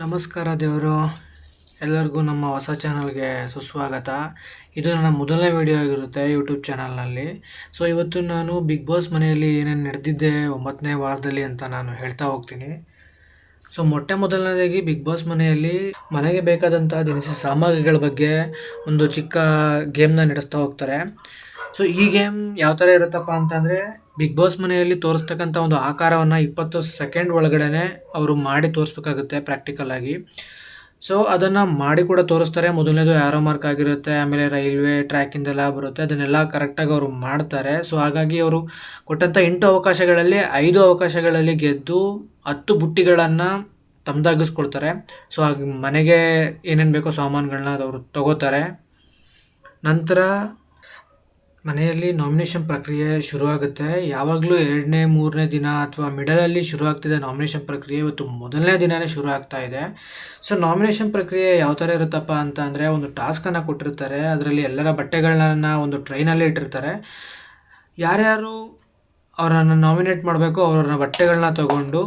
ನಮಸ್ಕಾರ ದೇವರು ಎಲ್ಲರಿಗೂ ನಮ್ಮ ಹೊಸ ಚಾನಲ್ಗೆ ಸುಸ್ವಾಗತ. ಇದು ನನ್ನ ಮೊದಲನೇ ವಿಡಿಯೋ ಆಗಿರುತ್ತೆ ಯೂಟ್ಯೂಬ್ ಚಾನಲ್ನಲ್ಲಿ. ಸೊ ಇವತ್ತು ನಾನು ಬಿಗ್ ಬಾಸ್ ಮನೆಯಲ್ಲಿ ಏನೇನು ನಡೆದಿದ್ದೆ 9ನೇ ವಾರದಲ್ಲಿ ಅಂತ ನಾನು ಹೇಳ್ತಾ ಹೋಗ್ತೀನಿ. ಸೊ ಮೊದಲನೇದಾಗಿ ಬಿಗ್ ಬಾಸ್ ಮನೆಯಲ್ಲಿ ಮನೆಗೆ ಬೇಕಾದಂತಹ ದಿನಸಿ ಸಾಮಗ್ರಿಗಳ ಬಗ್ಗೆ ಒಂದು ಚಿಕ್ಕ ಗೇಮ್ನ ನಡೆಸ್ತಾ ಹೋಗ್ತಾರೆ. ಸೊ ಈ ಗೇಮ್ ಯಾವ ಥರ ಇರುತ್ತಪ್ಪ ಅಂತಂದರೆ, ಬಿಗ್ ಬಾಸ್ ಮನೆಯಲ್ಲಿ ತೋರಿಸ್ತಕ್ಕಂಥ ಒಂದು ಆಕಾರವನ್ನು 20 ಸೆಕೆಂಡ್ ಒಳಗಡೆ ಅವರು ಮಾಡಿ ತೋರಿಸ್ಬೇಕಾಗುತ್ತೆ ಪ್ರಾಕ್ಟಿಕಲ್ ಆಗಿ. ಸೊ ಅದನ್ನು ಮಾಡಿ ಕೂಡ ತೋರಿಸ್ತಾರೆ. ಮೊದಲನೇದು ಆ್ಯರೋ ಮಾರ್ಕ್ ಆಗಿರುತ್ತೆ, ಆಮೇಲೆ ರೈಲ್ವೆ ಟ್ರ್ಯಾಕಿಂದೆಲ್ಲ ಬರುತ್ತೆ, ಅದನ್ನೆಲ್ಲ ಕರೆಕ್ಟಾಗಿ ಅವರು ಮಾಡ್ತಾರೆ. ಸೊ ಹಾಗಾಗಿ ಅವರು ಕೊಟ್ಟಂಥ 8 ಅವಕಾಶಗಳಲ್ಲಿ 5 ಅವಕಾಶಗಳಲ್ಲಿ ಗೆದ್ದು 10 ಬುಟ್ಟಿಗಳನ್ನು ತಮ್ಮದಾಗಿಸ್ಕೊಳ್ತಾರೆ. ಸೊ ಹಾಗೆ ಮನೆಗೆ ಏನೇನು ಬೇಕೋ ಸಾಮಾನುಗಳನ್ನ ಅವರು ತಗೋತಾರೆ. ನಂತರ ಮನೆಯಲ್ಲಿ ನಾಮಿನೇಷನ್ ಪ್ರಕ್ರಿಯೆ ಶುರುವಾಗುತ್ತೆ. ಯಾವಾಗಲೂ 2ನೇ 3ನೇ ದಿನ ಅಥವಾ ಮಿಡಲಲ್ಲಿ ಶುರು ಆಗ್ತಿದೆ ನಾಮಿನೇಷನ್ ಪ್ರಕ್ರಿಯೆ. ಇವತ್ತು ಮೊದಲನೇ ದಿನವೇ ಶುರು ಆಗ್ತಾ ಇದೆ. ಸೊ ನಾಮಿನೇಷನ್ ಪ್ರಕ್ರಿಯೆ ಯಾವ ಥರ ಇರುತ್ತಪ್ಪ ಅಂತ ಅಂದರೆ, ಒಂದು ಟಾಸ್ಕನ್ನು ಕೊಟ್ಟಿರ್ತಾರೆ. ಅದರಲ್ಲಿ ಎಲ್ಲರ ಬಟ್ಟೆಗಳನ್ನ ಒಂದು ಟ್ರೈನಲ್ಲಿ ಇಟ್ಟಿರ್ತಾರೆ. ಯಾರ್ಯಾರು ಅವರನ್ನು ನಾಮಿನೇಟ್ ಮಾಡಬೇಕು ಅವರ ಬಟ್ಟೆಗಳನ್ನ ತಗೊಂಡು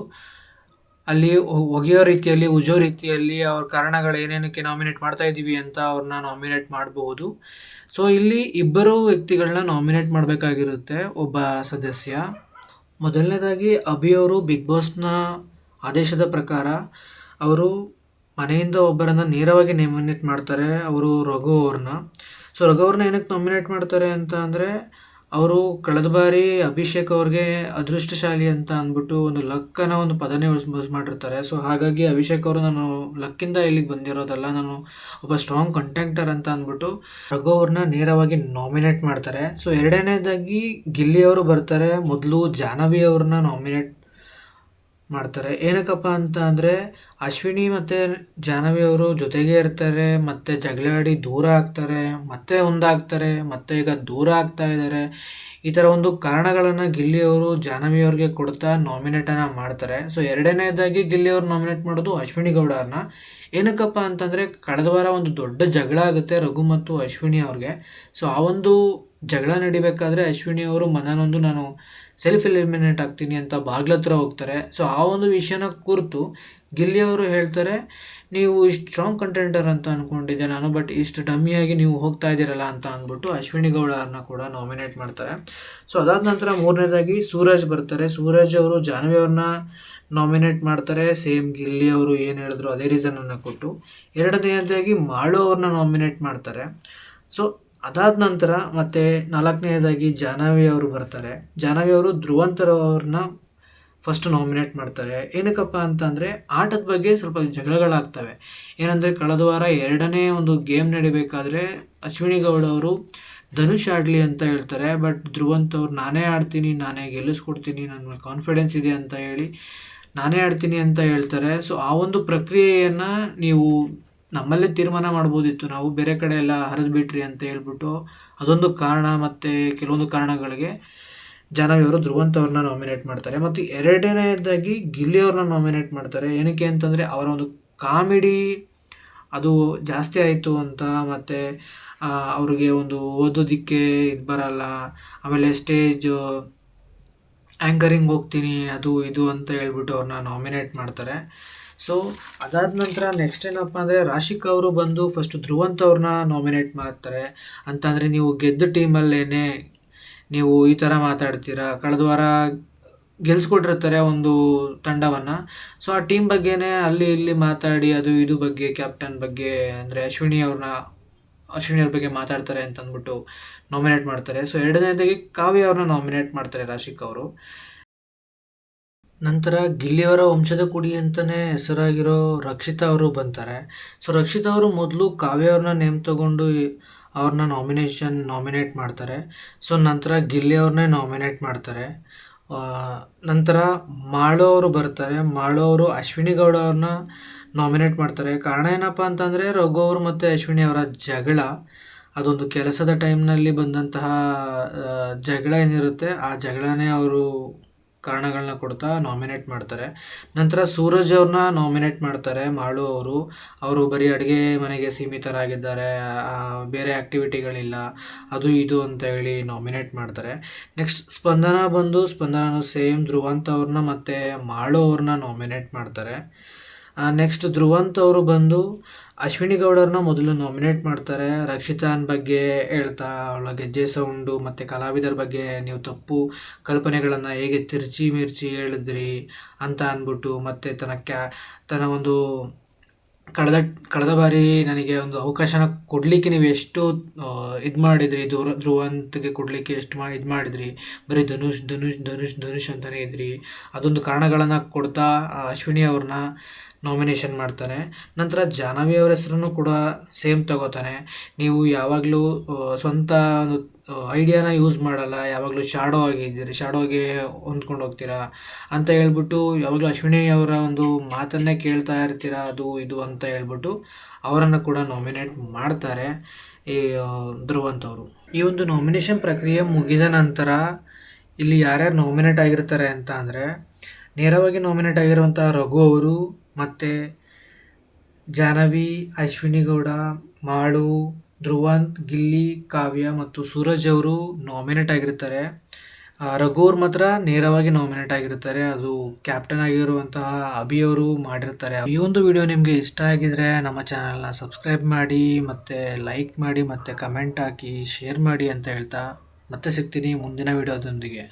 ಅಲ್ಲಿ ಒಗೆಯೋ ರೀತಿಯಲ್ಲಿ, ಉಜ್ಜೋ ರೀತಿಯಲ್ಲಿ ಅವ್ರ ಕಾರಣಗಳು ಏನೇನಕ್ಕೆ ನಾಮಿನೇಟ್ ಮಾಡ್ತಾ ಇದ್ದೀವಿ ಅಂತ ಅವ್ರನ್ನ ನಾಮಿನೇಟ್ ಮಾಡಬಹುದು. ಸೊ ಇಲ್ಲಿ ಇಬ್ಬರು ವ್ಯಕ್ತಿಗಳನ್ನ ನಾಮಿನೇಟ್ ಮಾಡಬೇಕಾಗಿರುತ್ತೆ ಒಬ್ಬ ಸದಸ್ಯ. ಮೊದಲನೇದಾಗಿ ಅಭಿಯವರು ಬಿಗ್ ಬಾಸ್ನ ಆದೇಶದ ಪ್ರಕಾರ ಅವರು ಮನೆಯಿಂದ ಒಬ್ಬರನ್ನು ನೇರವಾಗಿ ನಾಮಿನೇಟ್ ಮಾಡ್ತಾರೆ, ಅವರು ರಘು ಅವ್ರನ್ನ. ಸೊ ರಘು ಅವ್ರನ್ನ ಏನಕ್ಕೆ ನಾಮಿನೇಟ್ ಮಾಡ್ತಾರೆ ಅಂತ ಅಂದರೆ, ಅವರು ಕಳೆದ ಬಾರಿ ಅಭಿಷೇಕ್ ಅವ್ರಿಗೆ ಅದೃಷ್ಟಶಾಲಿ ಅಂತ ಅಂದ್ಬಿಟ್ಟು ಒಂದು ಲಕ್ಕನ ಒಂದು ಪದನೇ ಯೂಸ್ ಮಾಡಿರ್ತಾರೆ. ಸೊ ಹಾಗಾಗಿ ಅಭಿಷೇಕ್ ಅವರು ನಾನು ಲಕ್ಕಿಂದ ಇಲ್ಲಿಗೆ ಬಂದಿರೋದಲ್ಲ, ನಾನು ಒಬ್ಬ ಸ್ಟ್ರಾಂಗ್ ಕಂಟೆಂಟರ್ ಅಂತ ಅಂದ್ಬಿಟ್ಟು ರಘು ಅವ್ರನ್ನ ನೇರವಾಗಿ ನಾಮಿನೇಟ್ ಮಾಡ್ತಾರೆ. ಸೊ ಎರಡನೇದಾಗಿ ಗಿಲ್ಲಿ ಅವರು ಬರ್ತಾರೆ. ಮೊದಲು ಜಾಹ್ನವಿ ಅವ್ರನ್ನ ನಾಮಿನೇಟ್ ಮಾಡ್ತಾರೆ. ಏನಕ್ಕಪ್ಪ ಅಂತ ಅಂದರೆ, ಅಶ್ವಿನಿ ಮತ್ತು ಜಾಹ್ನವಿ ಅವರು ಜೊತೆಗೇ ಇರ್ತಾರೆ, ಮತ್ತು ಜಗಳಾಡಿ ದೂರ ಆಗ್ತಾರೆ, ಮತ್ತೆ ಒಂದಾಗ್ತಾರೆ, ಮತ್ತೆ ಈಗ ದೂರ ಆಗ್ತಾ ಇದ್ದಾರೆ. ಈ ಥರ ಒಂದು ಕಾರಣಗಳನ್ನು ಗಿಲ್ಲಿ ಅವರು ಜಾಹ್ನವಿ ಅವ್ರಿಗೆ ಕೊಡ್ತಾ ನಾಮಿನೇಟನ್ನು ಮಾಡ್ತಾರೆ. ಸೊ ಎರಡನೇದಾಗಿ ಗಿಲ್ಲಿ ಅವ್ರು ನಾಮಿನೇಟ್ ಮಾಡೋದು ಅಶ್ವಿನಿ ಗೌಡ ಅವ್ರನ್ನ. ಏನಕ್ಕಪ್ಪ ಅಂತಂದರೆ, ಕಳೆದ ವಾರ ಒಂದು ದೊಡ್ಡ ಜಗಳ ಆಗುತ್ತೆ ರಘು ಮತ್ತು ಅಶ್ವಿನಿ ಅವ್ರಿಗೆ. ಸೊ ಆ ಒಂದು ಜಗಳ ನಡಿಬೇಕಾದ್ರೆ ಅಶ್ವಿನಿ ಅವರು ಮನನೊಂದು ನಾನು ಸೆಲ್ಫ್ ಎಲಿಮಿನೇಟ್ ಆಗ್ತೀನಿ ಅಂತ ಬಾಗ್ಲತ್ರ ಹೋಗ್ತಾರೆ. ಸೊ ಆ ಒಂದು ವಿಷಯನ ಕುರಿತು ಗಿಲ್ಲಿ ಅವರು ಹೇಳ್ತಾರೆ, ನೀವು ಇಷ್ಟು ಸ್ಟ್ರಾಂಗ್ ಕಂಟೆಂಟರ್ ಅಂತ ಅಂದ್ಕೊಂಡಿದ್ದೆ ನಾನು, ಬಟ್ ಇಷ್ಟು ಡಮ್ಮಿಯಾಗಿ ನೀವು ಹೋಗ್ತಾ ಇದ್ದೀರಲ್ಲ ಅಂತ ಅಂದ್ಬಿಟ್ಟು ಅಶ್ವಿನಿ ಗೌಡ ಅವ್ರನ್ನ ಕೂಡ ನಾಮಿನೇಟ್ ಮಾಡ್ತಾರೆ. ಸೊ ಅದಾದ ನಂತರ ಮೂರನೇದಾಗಿ ಸೂರಜ್ ಬರ್ತಾರೆ. ಸೂರಜ್ ಅವರು ಜಾಹ್ನವಿ ಅವ್ರನ್ನ ನಾಮಿನೇಟ್ ಮಾಡ್ತಾರೆ. ಸೇಮ್ ಗಿಲ್ಲಿ ಅವರು ಏನು ಹೇಳಿದ್ರು ಅದೇ ರೀಸನನ್ನು ಕೊಟ್ಟು. ಎರಡನೇದಾಗಿ ಮಾಳು ಅವ್ರನ್ನ ನಾಮಿನೇಟ್ ಮಾಡ್ತಾರೆ. ಸೊ ಅದಾದ ನಂತರ ಮತ್ತೆ ನಾಲ್ಕನೇದಾಗಿ ಜಾಹ್ನವಿ ಅವರು ಬರ್ತಾರೆ. ಜಾಹ್ನವಿ ಅವರು ಧ್ರುವಂತರ ಅವ್ರನ್ನ ಫಸ್ಟ್ ನಾಮಿನೇಟ್ ಮಾಡ್ತಾರೆ. ಏನಕ್ಕಪ್ಪ ಅಂತಂದರೆ, ಆಟದ ಬಗ್ಗೆ ಸ್ವಲ್ಪ ಜಗಳಗಳಾಗ್ತವೆ. ಏನಂದರೆ, ಕಳೆದ ವಾರ 2ನೇ ಒಂದು ಗೇಮ್ ನಡಿಬೇಕಾದ್ರೆ ಅಶ್ವಿನಿ ಗೌಡ ಅವರು ಧನುಷ್ ಆಡಲಿ ಅಂತ ಹೇಳ್ತಾರೆ. ಬಟ್ ಧ್ರುವಂತ್ ಅವ್ರು ನಾನೇ ಆಡ್ತೀನಿ, ನಾನೇ ಗೆಲ್ಲಿಸ್ಕೊಡ್ತೀನಿ, ನನ್ನ ಮೇಲೆ ಕಾನ್ಫಿಡೆನ್ಸ್ ಇದೆ ಅಂತ ಹೇಳಿ ನಾನೇ ಆಡ್ತೀನಿ ಅಂತ ಹೇಳ್ತಾರೆ. ಸೊ ಆ ಒಂದು ಪ್ರಕ್ರಿಯೆಯನ್ನು ನೀವು ನಮ್ಮಲ್ಲೇ ತೀರ್ಮಾನ ಮಾಡ್ಬೋದಿತ್ತು, ನಾವು ಬೇರೆ ಕಡೆ ಎಲ್ಲ ಹರಿದು ಬಿಟ್ರಿ ಅಂತ ಹೇಳ್ಬಿಟ್ಟು. ಅದೊಂದು ಕಾರಣ. ಮತ್ತು ಕೆಲವೊಂದು ಕಾರಣಗಳಿಗೆ ಜಾಹ್ನವಿ ಅವರು ಧ್ರುವಂತ್ ಅವ್ರನ್ನ ನಾಮಿನೇಟ್ ಮಾಡ್ತಾರೆ. ಮತ್ತು ಎರಡನೇದಾಗಿ ಗಿಲ್ಲಿ ಅವ್ರನ್ನ ನಾಮಿನೇಟ್ ಮಾಡ್ತಾರೆ. ಏನಕ್ಕೆ ಅಂತಂದರೆ, ಅವರ ಒಂದು ಕಾಮಿಡಿ ಅದು ಜಾಸ್ತಿ ಆಯಿತು ಅಂತ. ಮತ್ತು ಅವ್ರಿಗೆ ಒಂದು ಓದೋದಕ್ಕೆ ಇದು ಬರಲ್ಲ, ಆಮೇಲೆ ಸ್ಟೇಜು ಆ್ಯಂಕರಿಂಗ್ ಹೋಗ್ತೀನಿ ಅದು ಇದು ಅಂತ ಹೇಳ್ಬಿಟ್ಟು ಅವ್ರನ್ನ ನಾಮಿನೇಟ್ ಮಾಡ್ತಾರೆ. ಸೊ ಅದಾದ ನಂತರ ನೆಕ್ಸ್ಟ್ ಏನಪ್ಪ ಅಂದರೆ, ರಾಶಿಕಾ ಅವರು ಬಂದು ಫಸ್ಟ್ ಧ್ರುವಂತ್ ಅವ್ರನ್ನ ನಾಮಿನೇಟ್ ಮಾಡ್ತಾರೆ. ಅಂತಂದರೆ, ನೀವು ಗೆದ್ದ ಟೀಮಲ್ಲೇ ನೀವು ಈ ಥರ ಮಾತಾಡ್ತೀರಾ, ಕಳೆದ ವಾರ ಗೆಲ್ಸ್ಕೊಟ್ಟಿರ್ತಾರೆ ಒಂದು ತಂಡವನ್ನು. ಸೊ ಆ ಟೀಮ್ ಬಗ್ಗೆನೇ ಅಲ್ಲಿ ಇಲ್ಲಿ ಮಾತಾಡಿ ಅದು ಇದು ಬಗ್ಗೆ, ಕ್ಯಾಪ್ಟನ್ ಬಗ್ಗೆ ಅಂದರೆ ಅಶ್ವಿನಿ ಅವ್ರ ಬಗ್ಗೆ ಮಾತಾಡ್ತಾರೆ ಅಂತ ಅಂದ್ಬಿಟ್ಟು ನಾಮಿನೇಟ್ ಮಾಡ್ತಾರೆ. ಸೊ ಎರಡನೇದಾಗಿ ಕಾವ್ಯ ಅವ್ರನ್ನ ನಾಮಿನೇಟ್ ಮಾಡ್ತಾರೆ ರಾಶಿಕಾ ಅವರು. ನಂತರ ಗಿಲ್ಲಿಯವರ ವಂಶದ ಕುಡಿ ಅಂತಲೇ ಹೆಸರಾಗಿರೋ ರಕ್ಷಿತಾ ಅವರು ಬಂತಾರೆ. ಸೊ ರಕ್ಷಿತಾ ಅವರು ಮೊದಲು ಕಾವ್ಯ ಅವ್ರನ್ನ ನೇಮ್ ತಗೊಂಡು ಅವ್ರನ್ನ ನಾಮಿನೇಟ್ ಮಾಡ್ತಾರೆ. ಸೊ ನಂತರ ಗಿಲ್ಲಿ ಅವ್ರನ್ನೇ ನಾಮಿನೇಟ್ ಮಾಡ್ತಾರೆ. ನಂತರ ಮಾಳು ಅವರು ಬರ್ತಾರೆ. ಮಾಳು ಅವರು ಅಶ್ವಿನಿ ಗೌಡ ಅವ್ರನ್ನ ನಾಮಿನೇಟ್ ಮಾಡ್ತಾರೆ. ಕಾರಣ ಏನಪ್ಪ ಅಂತಂದರೆ, ರಘು ಅವರು ಮತ್ತು ಅಶ್ವಿನಿ ಅವರ ಜಗಳ, ಅದೊಂದು ಕೆಲಸದ ಟೈಮ್ನಲ್ಲಿ ಬಂದಂತಹ ಜಗಳ ಏನಿರುತ್ತೆ, ಆ ಜಗಳನೇ ಅವರು ಕಾರಣಗಳನ್ನ ಕೊಡ್ತಾ ನಾಮಿನೇಟ್ ಮಾಡ್ತಾರೆ. ನಂತರ ಸೂರಜ್ ಅವ್ರನ್ನ ನಾಮಿನೇಟ್ ಮಾಡ್ತಾರೆ. ಮಾಳು ಅವರು ಬರೀ ಅಡುಗೆ ಮನೆಗೆ ಸೀಮಿತರಾಗಿದ್ದಾರೆ, ಬೇರೆ ಆ್ಯಕ್ಟಿವಿಟಿಗಳಿಲ್ಲ, ಅದು ಇದು ಅಂತ ಹೇಳಿ ನಾಮಿನೇಟ್ ಮಾಡ್ತಾರೆ. ನೆಕ್ಸ್ಟ್ ಸ್ಪಂದನೂ ಸೇಮ್ ಧ್ರುವಂತ್ ಅವ್ರನ್ನ ಮತ್ತು ಮಾಳು ಅವ್ರನ್ನ ನಾಮಿನೇಟ್ ಮಾಡ್ತಾರೆ. ನೆಕ್ಸ್ಟ್ ಧ್ರುವಂತ್ ಅವರು ಬಂದು ಅಶ್ವಿನಿ ಗೌಡರನ್ನ ಮೊದಲು ನಾಮಿನೇಟ್ ಮಾಡ್ತಾರೆ. ರಕ್ಷಿತಾನ್ ಬಗ್ಗೆ ಹೇಳ್ತಾ ಅವಳ ಗೆಜ್ಜೆ ಸೌಂಡು ಮತ್ತು ಕಲಾವಿದರ ಬಗ್ಗೆ ನೀವು ತಪ್ಪು ಕಲ್ಪನೆಗಳನ್ನು ಹೇಗೆ ತಿರ್ಚಿ ಮಿರ್ಚಿ ಹೇಳಿದ್ರಿ ಅಂತ ಅಂದ್ಬಿಟ್ಟು, ಮತ್ತು ತನ್ನ ಒಂದು ಕಳೆದ ಬಾರಿ ನನಗೆ ಒಂದು ಅವಕಾಶನ ಕೊಡಲಿಕ್ಕೆ ನೀವು ಎಷ್ಟು ಇದು ಮಾಡಿದ್ರಿ, ಧ್ರುವಂತ್ಗೆ ಕೊಡಲಿಕ್ಕೆ ಎಷ್ಟು ಇದು ಮಾಡಿದ್ರಿ, ಬರೀ ಧನುಷ್ ಧನುಷ್ ಧನುಷ್ ಧನುಷ್ ಅಂತಲೇ ಇದ್ರಿ. ಅದೊಂದು ಕಾರಣಗಳನ್ನು ಕೊಡ್ತಾ ಅಶ್ವಿನಿ ಅವ್ರನ್ನ ನಾಮಿನೇಷನ್ ಮಾಡ್ತಾನೆ. ನಂತರ ಜಾಹ್ನವಿ ಅವರ ಹೆಸರನ್ನು ಕೂಡ ಸೇಮ್ ತಗೋತಾನೆ. ನೀವು ಯಾವಾಗಲೂ ಸ್ವಂತ ಒಂದು ಐಡಿಯಾನ ಯೂಸ್ ಮಾಡಲ್ಲ, ಯಾವಾಗಲೂ ಶಾಡೋ ಆಗಿದ್ದೀರಿ, ಶಾಡೋಗೆ ಹೊಂದ್ಕೊಂಡು ಹೋಗ್ತೀರಾ ಅಂತ ಹೇಳ್ಬಿಟ್ಟು ಯಾವಾಗಲೂ ಅಶ್ವಿನಿ ಅವರ ಒಂದು ಮಾತನ್ನೇ ಕೇಳ್ತಾ ಇರ್ತೀರಾ, ಅದು ಇದು ಅಂತ ಹೇಳ್ಬಿಟ್ಟು ಅವರನ್ನು ಕೂಡ ನಾಮಿನೇಟ್ ಮಾಡ್ತಾರೆ ಈ ಧ್ರುವಂತ್ ಅವರು. ಈ ಒಂದು ನಾಮಿನೇಷನ್ ಪ್ರಕ್ರಿಯೆ ಮುಗಿದ ನಂತರ ಇಲ್ಲಿ ಯಾರ್ಯಾರು ನಾಮಿನೇಟ್ ಆಗಿರ್ತಾರೆ ಅಂತ ಅಂದರೆ, ನೇರವಾಗಿ ನಾಮಿನೇಟ್ ಆಗಿರುವಂಥ ರಘು ಅವರು ಮತ್ತು ಜಾಹ್ನವಿ, ಅಶ್ವಿನಿ ಗೌಡ, ಮಾಳು, ಧ್ರುವಂತ್, ಗಿಲ್ಲಿ, ಕಾವ್ಯ ಮತ್ತು ಸೂರಜ್ ಅವರು ನಾಮಿನೇಟ್ ಆಗಿರ್ತಾರೆ. ರಘು ಅವ್ರು ಮಾತ್ರ ನೇರವಾಗಿ ನಾಮಿನೇಟ್ ಆಗಿರ್ತಾರೆ. ಅದು ಕ್ಯಾಪ್ಟನ್ ಆಗಿರುವಂತಹ ಅಭಿ ಅವರು ಮಾಡಿರ್ತಾರೆ. ಈ ಒಂದು ವಿಡಿಯೋ ನಿಮಗೆ ಇಷ್ಟ ಆಗಿದ್ರೆ ನಮ್ಮ ಚಾನಲ್ನ ಸಬ್ಸ್ಕ್ರೈಬ್ ಮಾಡಿ, ಮತ್ತು ಲೈಕ್ ಮಾಡಿ, ಮತ್ತು ಕಮೆಂಟ್ ಹಾಕಿ, ಶೇರ್ ಮಾಡಿ ಅಂತ ಹೇಳ್ತಾ ಮತ್ತೆ ಸಿಗ್ತೀನಿ ಮುಂದಿನ ವಿಡಿಯೋದೊಂದಿಗೆ.